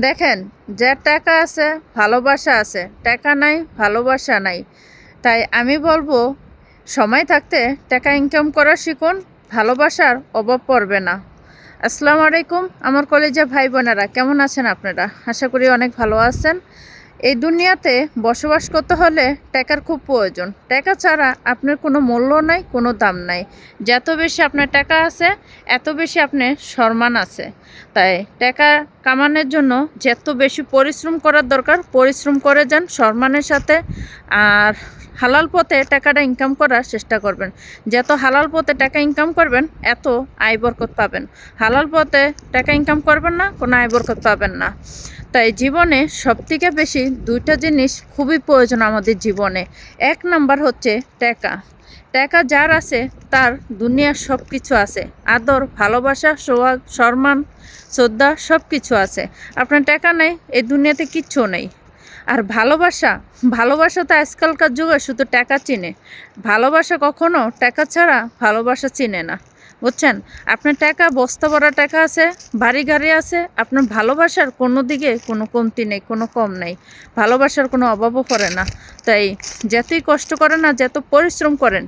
দেখেন, যার টাকা আছে ভালোবাসা আছে, টাকা নাই ভালোবাসা নাই। তাই আমি বলবো সময় থাকতে টাকা ইনকাম করা শিখুন, ভালোবাসার অভাব পড়বে না। আসসালামু আলাইকুম আমার কলেজে ভাই বোনেরা, কেমন আছেন আপনারা? আশা করি অনেক ভালো আছেন। এই দুনিয়াতে বসবাস করতে হলে টাকার খুব প্রয়োজন। টাকা ছাড়া আপনার কোনো মূল্য নাই, কোনো দাম নাই। যত বেশি আপনার টাকা আছে এত বেশি আপনার সম্মান আছে। তাই টাকা কামানোর জন্য যত বেশি পরিশ্রম করার দরকার পরিশ্রম করে যান সম্মানের সাথে। আর হালাল পথে টাকাটা ইনকাম করার চেষ্টা করবেন। যত হালাল পথে টাকা ইনকাম করবেন এত আয় বরকত পাবেন। হালাল পথে টাকা ইনকাম করবেন না, কোনো আয় বরকত পাবেন না। তাই জীবনে সবথেকে বেশি দুইটা জিনিস খুবই প্রয়োজন আমাদের জীবনে। এক নাম্বার হচ্ছে টাকা। টাকা যার আছে তার দুনিয়ার সব কিছু আছে। আদর, ভালোবাসা, সোহাগ, সম্মান, শ্রদ্ধা সব কিছু আছে। আপনার টাকা নেই, এই দুনিয়াতে কিচ্ছু নেই। আর ভালোবাসা, ভালোবাসা তো আজকালকার যুগে শুধু টাকা চিনে। ভালোবাসা কখনো টাকা ছাড়া ভালোবাসা চিনে না, বুঝছেন? আপনার টাকা বস্তা ভরা টাকা আছে, বাড়ি গাড়ি আছে, আপনার ভালোবাসার কোনো দিকে কোনো কমতি নেই, কোনো কম নেই। ভালোবাসার কোনো অভাবও পড়ে না। তাই যতই কষ্ট করেন না, যত পরিশ্রম করেন,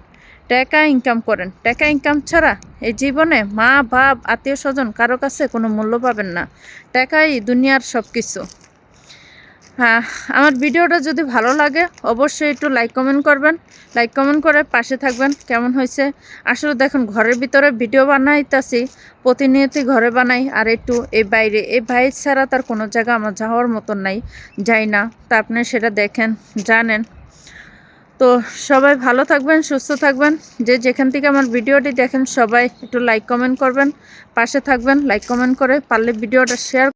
টাকা ইনকাম করেন। টাকা ইনকাম ছাড়া এই জীবনে মা বাপ আত্মীয় স্বজন কারো কাছে কোনো মূল্য পাবেন না। টাকাই দুনিয়ার সব কিছু। হ্যাঁ, আমার ভিডিওটা যদি ভালো লাগে অবশ্যই একটু লাইক কমেন্ট করবেন। লাইক কমেন্ট করে পাশে থাকবেন। কেমন হয়েছে আসলে দেখুন, ঘরের ভিতরে ভিডিও বানাইতেছি, প্রতিনিয়তই ঘরে বানাই। আর একটু এই বাইরে, এই বাইরে ছাড়া তার কোনো জায়গা আমার যাওয়ার মতন নাই, যাই না। তা আপনি সেটা দেখেন, জানেন। তো সবাই ভালো থাকবেন, সুস্থ থাকবেন। যে যেখান থেকে আমার ভিডিওটি দেখেন সবাই একটু লাইক কমেন্ট করবেন, পাশে থাকবেন। লাইক কমেন্ট করে পারলে ভিডিওটা শেয়ার